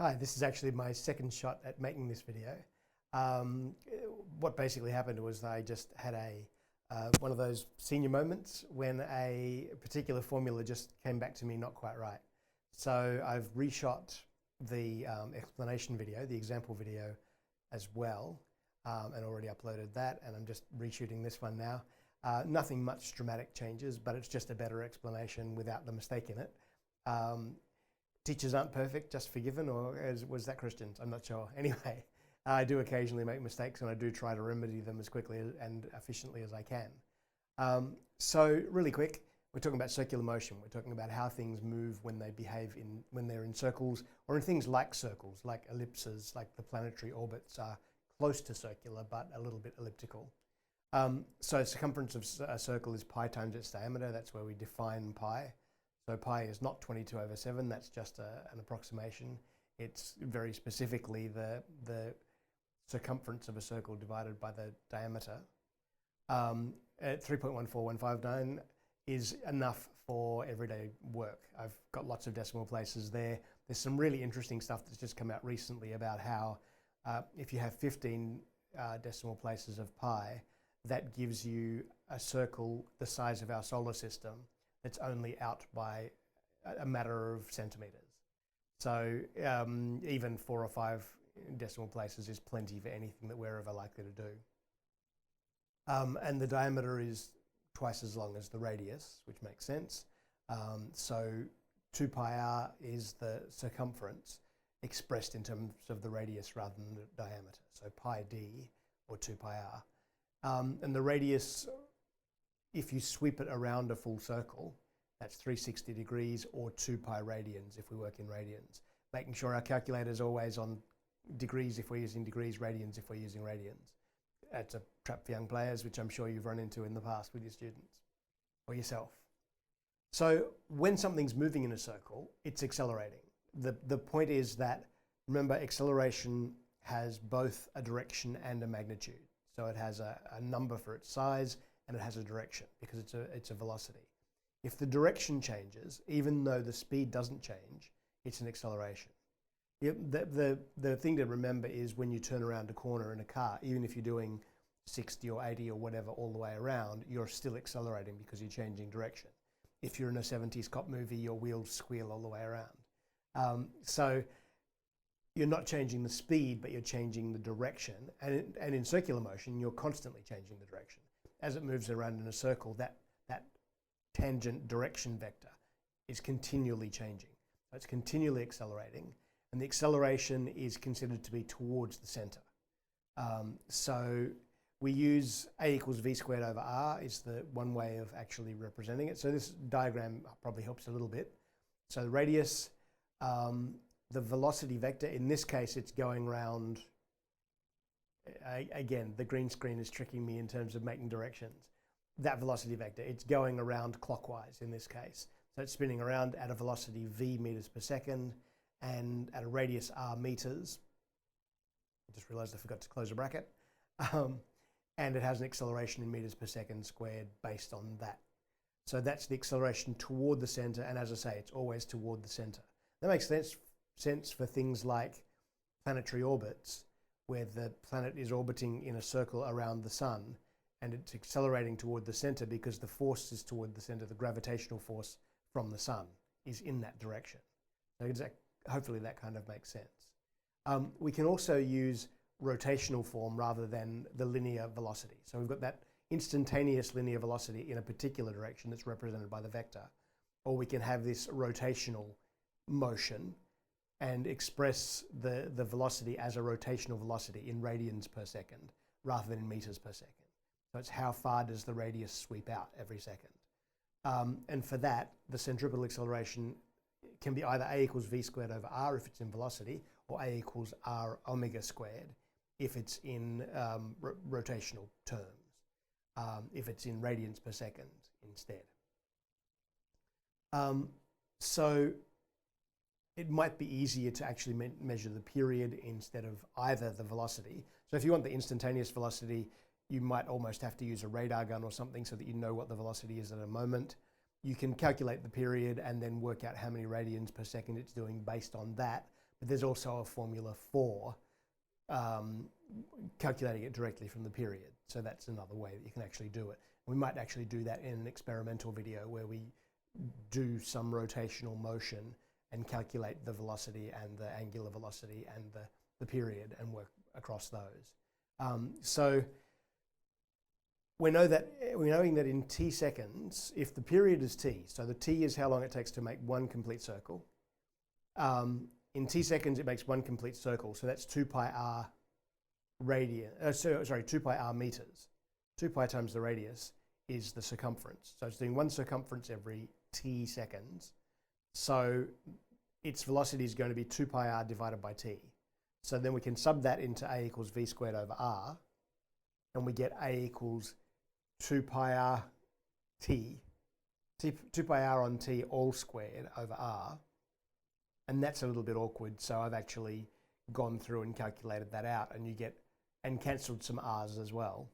Hi, this is actually my second shot at making this video. Um, what basically happened was I just had one of those senior moments when a particular formula just came back to me not quite right. So I've reshot the explanation video, the example video as well, and already uploaded that, and I'm just reshooting this one now. Nothing much dramatic changes, but it's just a better explanation without the mistake in it. Teachers aren't perfect, just forgiven, or was that Christians? I'm not sure. Anyway, I do occasionally make mistakes, and I do try to remedy them as quickly and efficiently as I can. So really quick, we're talking about circular motion. We're talking about how things move when they behave when they're in circles, or in things like circles, like ellipses, like the planetary orbits are close to circular, but a little bit elliptical. So circumference of a circle is pi times its diameter. That's where we define pi. So pi is not 22/7, that's just an approximation. It's very specifically the circumference of a circle divided by the diameter. At 3.14159 is enough for everyday work. I've got lots of decimal places there. There's some really interesting stuff that's just come out recently about how if you have 15 decimal places of pi, that gives you a circle the size of our solar system. It's only out by a matter of centimeters. So even 4 or 5 decimal places is plenty for anything that we're ever likely to do. And the diameter is twice as long as the radius, which makes sense. So 2 pi r is the circumference expressed in terms of the radius rather than the diameter. So pi d, or 2 pi r. And the radius, if you sweep it around a full circle, that's 360 degrees, or 2 pi radians if we work in radians. Making sure our calculator is always on degrees if we're using degrees, radians if we're using radians. That's a trap for young players, which I'm sure you've run into in the past with your students or yourself. So when something's moving in a circle, it's accelerating. The point is that, remember, acceleration has both a direction and a magnitude. So it has a number for its size, and it has a direction because it's a velocity. If the direction changes, even though the speed doesn't change, it's an acceleration. The thing to remember is when you turn around a corner in a car, even if you're doing 60 or 80 or whatever all the way around, you're still accelerating because you're changing direction. If you're in a 70s cop movie, your wheels squeal all the way around. So you're not changing the speed, but you're changing the direction. And in circular motion, you're constantly changing the direction. As it moves around in a circle, that tangent direction vector is continually changing. So it's continually accelerating, and the acceleration is considered to be towards the center. So we use a equals v squared over r is the one way of actually representing it. So this diagram probably helps a little bit. So the radius, the velocity vector, in this case it's going around, again, the green screen is tricking me in terms of making directions. That velocity vector, it's going around clockwise in this case. So it's spinning around at a velocity v meters per second and at a radius r meters. I just realized I forgot to close a bracket. And it has an acceleration in meters per second squared based on that. So that's the acceleration toward the center, and as I say, it's always toward the center. That makes sense for things like planetary orbits, where the planet is orbiting in a circle around the sun, and it's accelerating toward the center because the force is toward the center. The gravitational force from the sun is in that direction. So hopefully that kind of makes sense. We can also use rotational form rather than the linear velocity. So we've got that instantaneous linear velocity in a particular direction that's represented by the vector, or we can have this rotational motion and express the velocity as a rotational velocity in radians per second rather than in meters per second. So it's how far does the radius sweep out every second. And for that, the centripetal acceleration can be either a equals v squared over r if it's in velocity, or a equals r omega squared if it's in rotational terms, if it's in radians per second instead. So it might be easier to actually measure the period instead of either the velocity. So if you want the instantaneous velocity, you might almost have to use a radar gun or something so that you know what the velocity is at a moment. You can calculate the period and then work out how many radians per second it's doing based on that. but there's also a formula for calculating it directly from the period. So that's another way that you can actually do it. We might actually do that in an experimental video where we do some rotational motion and calculate the velocity and the angular velocity and the period and work across those. So we're knowing that in t seconds, if the period is t, so the t is how long it takes to make one complete circle. In t seconds, it makes one complete circle, so that's 2 pi r radius. 2 pi r meters. 2 pi times the radius is the circumference. So it's doing one circumference every t seconds. So its velocity is going to be 2 pi r divided by t. So then we can sub that into a equals v squared over r, and we get a equals 2 pi r t, 2 pi r on t all squared over r. And that's a little bit awkward, so I've actually gone through and calculated that out, and you get, and cancelled some r's as well.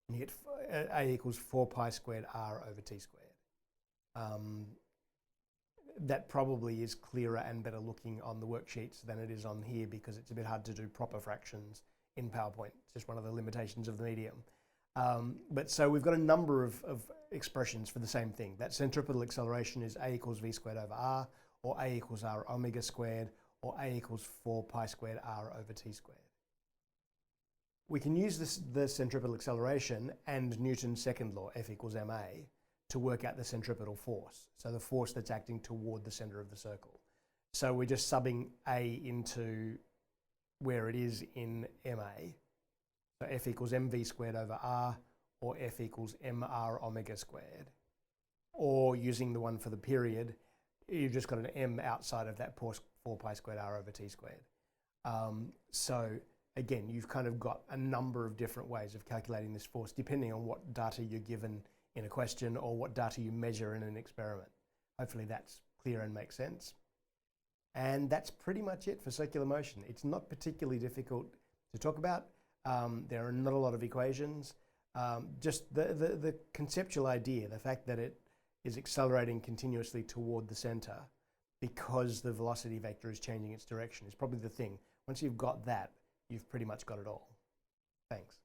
And you get a equals 4 pi squared r over t squared. That probably is clearer and better looking on the worksheets than it is on here, because it's a bit hard to do proper fractions in PowerPoint. It's just one of the limitations of the medium. But so we've got a number of expressions for the same thing. That centripetal acceleration is a equals v squared over r, or a equals r omega squared, or a equals 4 pi squared r over t squared. We can use the centripetal acceleration and Newton's second law, F equals ma, to work out the centripetal force, so the force that's acting toward the center of the circle. So we're just subbing a into where it is in ma. So F equals mv squared over r, or F equals mr omega squared. Or using the one for the period, you've just got an m outside of that 4 pi squared r over t squared. So again, you've kind of got a number of different ways of calculating this force, depending on what data you're given in a question or what data you measure in an experiment. Hopefully that's clear and makes sense. And that's pretty much it for circular motion. It's not particularly difficult to talk about. There are not a lot of equations. Just the conceptual idea, the fact that it is accelerating continuously toward the center because the velocity vector is changing its direction is probably the thing. Once you've got that, you've pretty much got it all. Thanks.